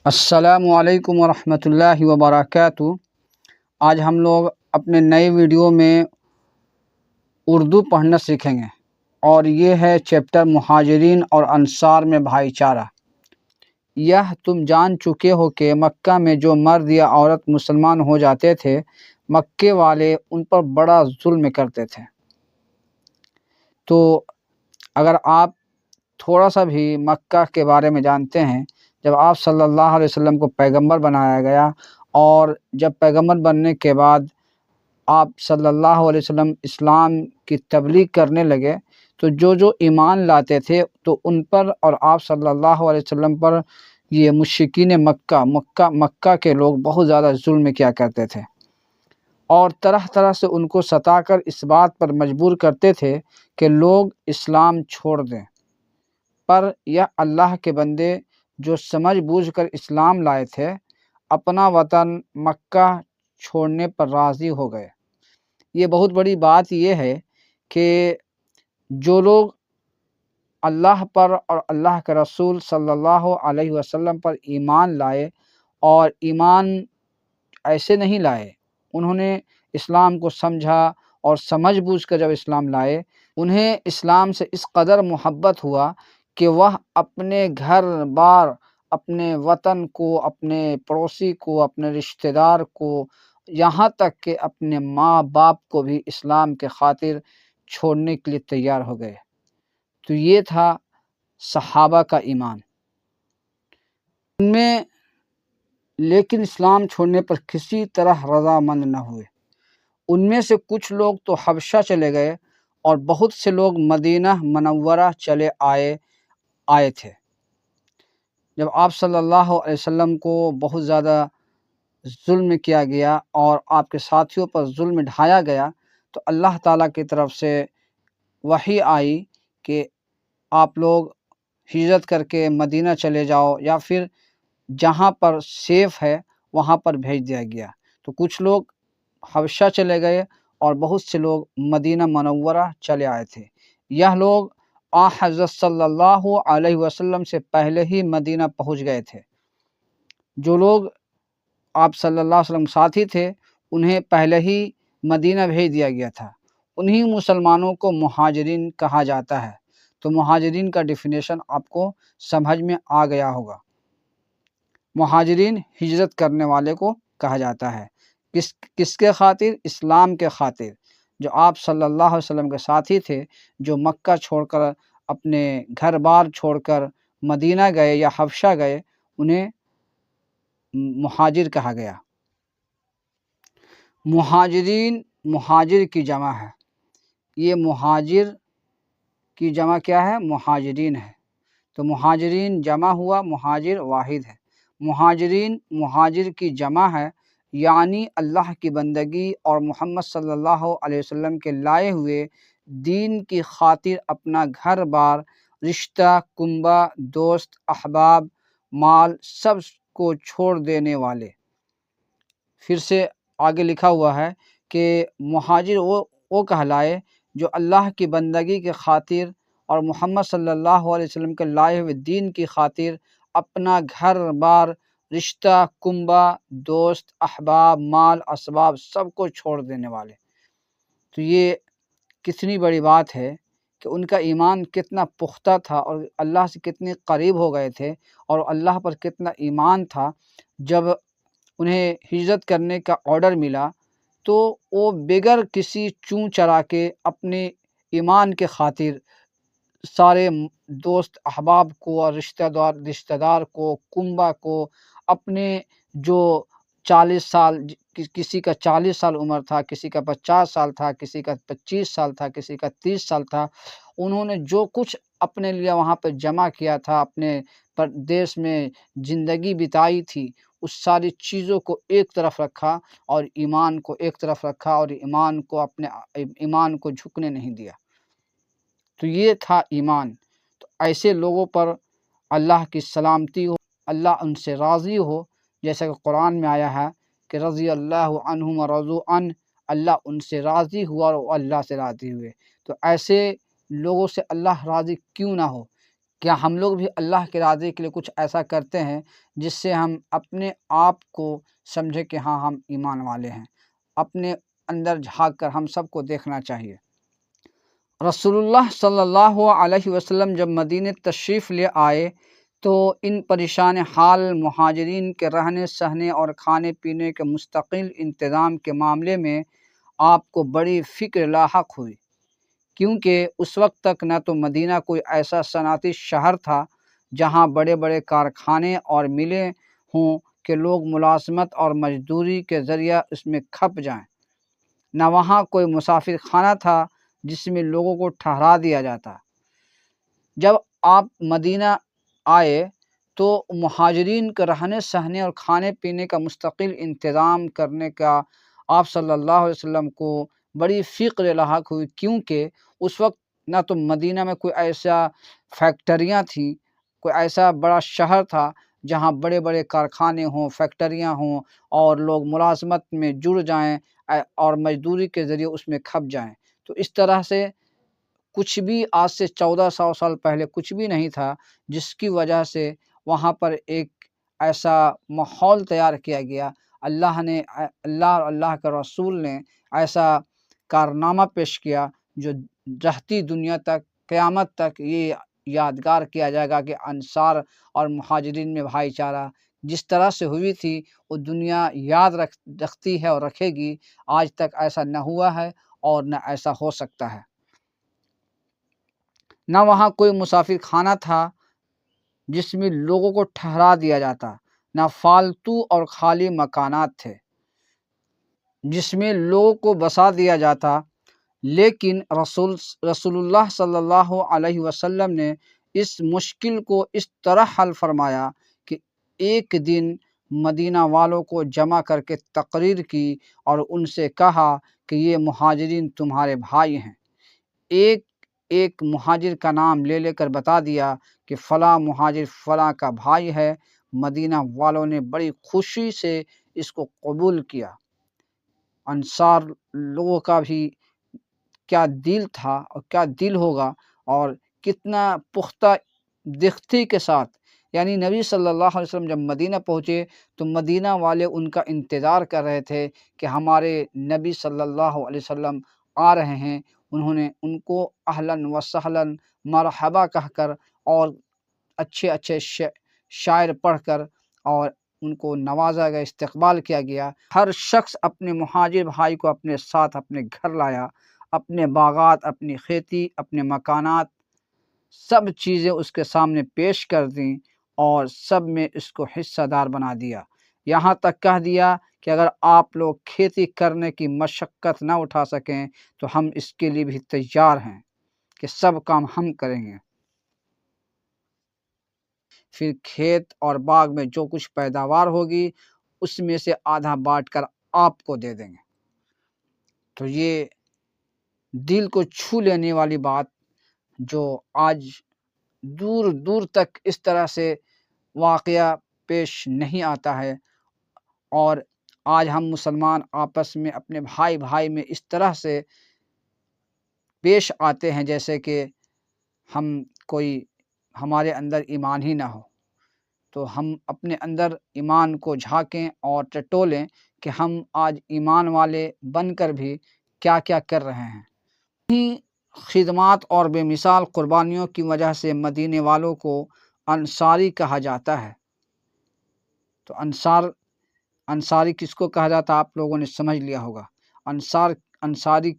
السلام علیکم ورحمۃ اللہ وبرکاتہ۔ آج ہم لوگ اپنے نئے ویڈیو میں اردو پڑھنا سیکھیں گے، اور یہ ہے چیپٹر مہاجرین اور انصار میں بھائی چارہ۔ یہ تم جان چکے ہو کہ مکہ میں جو مرد یا عورت مسلمان ہو جاتے تھے، مکے والے ان پر بڑا ظلم کرتے تھے۔ تو اگر آپ تھوڑا سا بھی مکہ کے بارے میں جانتے ہیں، جب آپ صلی اللہ علیہ وسلم کو پیغمبر بنایا گیا، اور جب پیغمبر بننے کے بعد آپ صلی اللہ علیہ وسلم اسلام کی تبلیغ کرنے لگے، تو جو ایمان لاتے تھے تو ان پر اور آپ صلی اللہ علیہ وسلم پر یہ مشرکین مکہ کے لوگ بہت زیادہ ظلم کیا کرتے تھے، اور طرح طرح سے ان کو ستا کر اس بات پر مجبور کرتے تھے کہ لوگ اسلام چھوڑ دیں۔ پر یہ اللہ کے بندے جو سمجھ بوجھ کر اسلام لائے تھے، اپنا وطن مکہ چھوڑنے پر راضی ہو گئے۔ یہ بہت بڑی بات یہ ہے کہ جو لوگ اللہ پر اور اللہ کے رسول صلی اللہ علیہ وسلم پر ایمان لائے، اور ایمان ایسے نہیں لائے، انہوں نے اسلام کو سمجھا اور سمجھ بوجھ کر جب اسلام لائے، انہیں اسلام سے اس قدر محبت ہوا کہ وہ اپنے گھر بار، اپنے وطن کو، اپنے پڑوسی کو، اپنے رشتہ دار کو، یہاں تک کہ اپنے ماں باپ کو بھی اسلام کے خاطر چھوڑنے کے لیے تیار ہو گئے۔ تو یہ تھا صحابہ کا ایمان ان میں، لیکن اسلام چھوڑنے پر کسی طرح رضامند نہ ہوئے۔ ان میں سے کچھ لوگ تو حبشہ چلے گئے، اور بہت سے لوگ مدینہ منورہ چلے آئے تھے۔ جب آپ صلی اللہ علیہ وسلم کو بہت زیادہ ظلم کیا گیا اور آپ کے ساتھیوں پر ظلم ڈھایا گیا، تو اللہ تعالیٰ کی طرف سے وحی آئی کہ آپ لوگ ہجرت کر کے مدینہ چلے جاؤ، یا پھر جہاں پر سیف ہے وہاں پر بھیج دیا گیا۔ تو کچھ لوگ حبشہ چلے گئے، اور بہت سے لوگ مدینہ منورہ چلے آئے تھے۔ یہ لوگ حضرت صلی اللہ علیہ وسلم سے پہلے ہی مدینہ پہنچ گئے تھے۔ جو لوگ آپ صلی اللہ علیہ وسلم ساتھی تھے، انہیں پہلے ہی مدینہ بھیج دیا گیا تھا۔ انہی مسلمانوں کو مہاجرین کہا جاتا ہے۔ تو مہاجرین کا ڈیفینیشن آپ کو سمجھ میں آ گیا ہوگا۔ مہاجرین ہجرت کرنے والے کو کہا جاتا ہے۔ کس کے خاطر؟ اسلام کے خاطر۔ جو آپ صلی اللہ علیہ وسلم کے ساتھی تھے، جو مکہ چھوڑ کر، اپنے گھر بار چھوڑ کر مدینہ گئے یا حبشہ گئے، انہیں مہاجر کہا گیا۔ مہاجرین مہاجر کی جمع ہے۔ یہ مہاجر کی جمع کیا ہے؟ مہاجرین ہے۔ تو مہاجرین جمع ہوا، مہاجر واحد ہے۔ مہاجرین مہاجر کی جمع ہے، یعنی اللہ کی بندگی اور محمد صلی اللہ علیہ وسلم کے لائے ہوئے دین کی خاطر اپنا گھر بار، رشتہ کنبہ، دوست احباب، مال، سب کو چھوڑ دینے والے۔ پھر سے آگے لکھا ہوا ہے کہ مہاجر وہ کہلائے جو اللہ کی بندگی کے خاطر اور محمد صلی اللہ علیہ وسلم کے لائے ہوئے دین کی خاطر اپنا گھر بار، رشتہ کنبہ، دوست احباب، مال اسباب، سب کو چھوڑ دینے والے۔ تو یہ کتنی بڑی بات ہے کہ ان کا ایمان کتنا پختہ تھا، اور اللہ سے کتنے قریب ہو گئے تھے، اور اللہ پر کتنا ایمان تھا۔ جب انہیں ہجرت کرنے کا آرڈر ملا، تو وہ بغیر کسی چوں چرا کے اپنے ایمان کے خاطر سارے دوست احباب کو اور رشتہ دار کو، کنبہ کو، اپنے جو 40 سال، کسی کا 40 سال عمر تھا، کسی کا 50 سال تھا، کسی کا 25 سال تھا، کسی کا 30 سال تھا، انہوں نے جو کچھ اپنے لیے وہاں پہ جمع کیا تھا، اپنے دیش میں زندگی بتائی تھی، اس ساری چیزوں کو ایک طرف رکھا، اور ایمان کو ایک طرف رکھا، اور اپنے ایمان کو جھکنے نہیں دیا۔ تو یہ تھا ایمان۔ تو ایسے لوگوں پر اللہ کی سلامتی ہو، اللہ ان سے راضی ہو، جیسا کہ قرآن میں آیا ہے کہ رضی اللہ عنہم ورضوا عنہ، اللہ ان سے راضی ہوا اور وہ اللہ سے راضی ہوئے۔ تو ایسے لوگوں سے اللہ راضی کیوں نہ ہو؟ کیا ہم لوگ بھی اللہ کے راضی کے لیے کچھ ایسا کرتے ہیں جس سے ہم اپنے آپ کو سمجھے کہ ہاں ہم ایمان والے ہیں؟ اپنے اندر جھانک کر ہم سب کو دیکھنا چاہیے۔ رسول اللہ صلی اللہ علیہ وسلم جب مدینہ تشریف لے آئے تو ان پریشان حال مہاجرین کے رہنے سہنے اور کھانے پینے کے مستقل انتظام کے معاملے میں آپ کو بڑی فکر لاحق ہوئی، کیونکہ اس وقت تک نہ تو مدینہ کوئی ایسا صنعتی شہر تھا جہاں بڑے بڑے کارخانے اور ملیں ہوں کہ لوگ ملازمت اور مزدوری کے ذریعہ اس میں کھپ جائیں، نہ وہاں کوئی مسافر خانہ تھا جس میں لوگوں کو ٹھہرا دیا جاتا۔ جب آپ مدینہ آئے تو مہاجرین کے رہنے سہنے اور کھانے پینے کا مستقل انتظام کرنے کا آپ صلی اللہ علیہ وسلم کو بڑی فکر لاحق ہوئی، کیونکہ اس وقت نہ تو مدینہ میں کوئی ایسا فیکٹریاں تھیں، کوئی ایسا بڑا شہر تھا جہاں بڑے بڑے کارخانے ہوں، فیکٹریاں ہوں اور لوگ ملازمت میں جڑ جائیں اور مزدوری کے ذریعے اس میں کھپ جائیں۔ تو اس طرح سے کچھ بھی آج سے 1400 سال پہلے کچھ بھی نہیں تھا، جس کی وجہ سے وہاں پر ایک ایسا ماحول تیار کیا گیا۔ اللہ اور اللہ کے رسول نے ایسا کارنامہ پیش کیا جو رہتی دنیا تک، قیامت تک یہ یادگار کیا جائے گا کہ انصار اور مہاجرین میں بھائی چارہ جس طرح سے ہوئی تھی وہ دنیا یاد رکھتی ہے اور رکھے گی۔ آج تک ایسا نہ ہوا ہے اور نہ ایسا ہو سکتا ہے۔ نہ وہاں کوئی مسافر خانہ تھا جس میں لوگوں کو ٹھہرا دیا جاتا، نہ فالتو اور خالی مکانات تھے جس میں لوگوں کو بسا دیا جاتا، لیکن رسول اللہ صلی اللہ علیہ وسلم نے اس مشکل کو اس طرح حل فرمایا کہ ایک دن مدینہ والوں کو جمع کر کے تقریر کی اور ان سے کہا کہ یہ مہاجرین تمہارے بھائی ہیں۔ ایک ایک مہاجر کا نام لے لے کر بتا دیا کہ فلاں مہاجر فلاں کا بھائی ہے۔ مدینہ والوں نے بڑی خوشی سے اس کو قبول کیا۔ انصار لوگوں کا بھی کیا دل تھا اور کیا دل ہوگا اور کتنا پختہ دختی کے ساتھ، یعنی نبی صلی اللہ علیہ وسلم جب مدینہ پہنچے تو مدینہ والے ان کا انتظار کر رہے تھے کہ ہمارے نبی صلی اللہ علیہ وسلم آ رہے ہیں۔ انہوں نے ان کو اہلاً و سہلاً مرحبا کہہ کر اور اچھے اچھے شاعر پڑھ کر اور ان کو نوازا گیا، استقبال کیا گیا۔ ہر شخص اپنے مہاجر بھائی کو اپنے ساتھ اپنے گھر لایا، اپنے باغات، اپنی کھیتی، اپنے مکانات، سب چیزیں اس کے سامنے پیش کر دیں اور سب میں اس کو حصہ دار بنا دیا۔ یہاں تک کہہ دیا کہ اگر آپ لوگ کھیتی کرنے کی مشقت نہ اٹھا سکیں تو ہم اس کے لیے بھی تیار ہیں کہ سب کام ہم کریں گے۔ پھر کھیت اور باغ میں جو کچھ پیداوار ہوگی اس میں سے آدھا بانٹ کر آپ کو دے دیں گے۔ تو یہ دل کو چھو لینے والی بات جو آج دور دور تک اس طرح سے واقعہ پیش نہیں آتا ہے، اور آج ہم مسلمان آپس میں اپنے بھائی بھائی میں اس طرح سے پیش آتے ہیں جیسے کہ ہمارے اندر ایمان ہی نہ ہو۔ تو ہم اپنے اندر ایمان کو جھانکیں اور ٹٹولیں کہ ہم آج ایمان والے بن کر بھی کیا کیا کر رہے ہیں۔ خدمات اور بے مثال قربانیوں کی وجہ سے مدینے والوں کو انصاری کہا جاتا ہے۔ تو انصاری کس کو کہا جاتا آپ لوگوں نے سمجھ لیا ہوگا۔ انصاری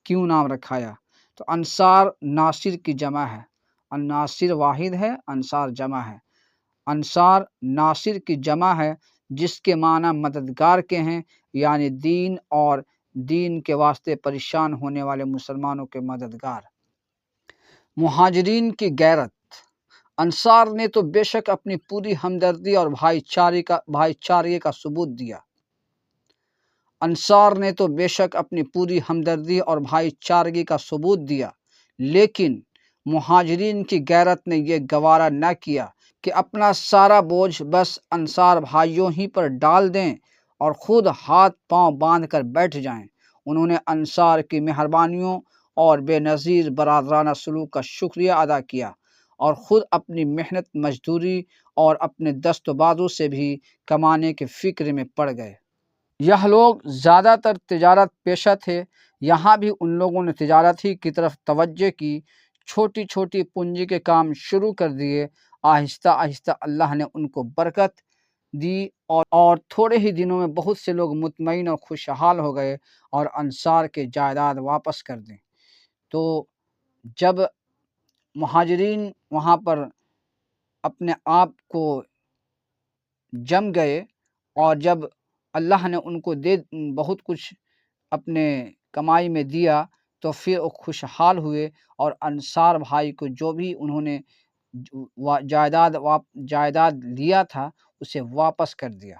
کیوں نام رکھایا؟ تو انصار ناصر کی جمع ہے، الناصر واحد ہے، انصار جمع ہے۔ انصار ناصر کی جمع ہے جس کے معنی مددگار کے ہیں، یعنی دین اور دین کے واسطے پریشان ہونے والے مسلمانوں کے مددگار۔ مہاجرین کی غیرت۔ انصار نے تو بے شک اپنی پوری ہمدردی اور بھائی چارے کا ثبوت دیا۔ انصار نے تو بے شک اپنی پوری ہمدردی اور بھائی چارگی کا ثبوت دیا، لیکن مہاجرین کی غیرت نے یہ گوارا نہ کیا کہ اپنا سارا بوجھ بس انصار بھائیوں ہی پر ڈال دیں اور خود ہاتھ پاؤں باندھ کر بیٹھ جائیں۔ انہوں نے انصار کی مہربانیوں اور بے نظیر برادرانہ سلوک کا شکریہ ادا کیا اور خود اپنی محنت مزدوری اور اپنے دست و بازو سے بھی کمانے کے فکر میں پڑ گئے۔ یہ لوگ زیادہ تر تجارت پیشہ تھے۔ یہاں بھی ان لوگوں نے تجارت ہی کی طرف توجہ کی، چھوٹی چھوٹی پونجی کے کام شروع کر دیے۔ آہستہ آہستہ اللہ نے ان کو برکت دی اور تھوڑے ہی دنوں میں بہت سے لوگ مطمئن اور خوشحال ہو گئے اور انصار کے جائیداد واپس کر دیں۔ تو جب مہاجرین وہاں پر اپنے آپ کو جم گئے اور جب اللہ نے ان کو بہت کچھ اپنے کمائی میں دیا تو پھر وہ خوشحال ہوئے اور انصار بھائی کو جو بھی انہوں نے جائیداد لیا تھا اسے واپس کر دیا۔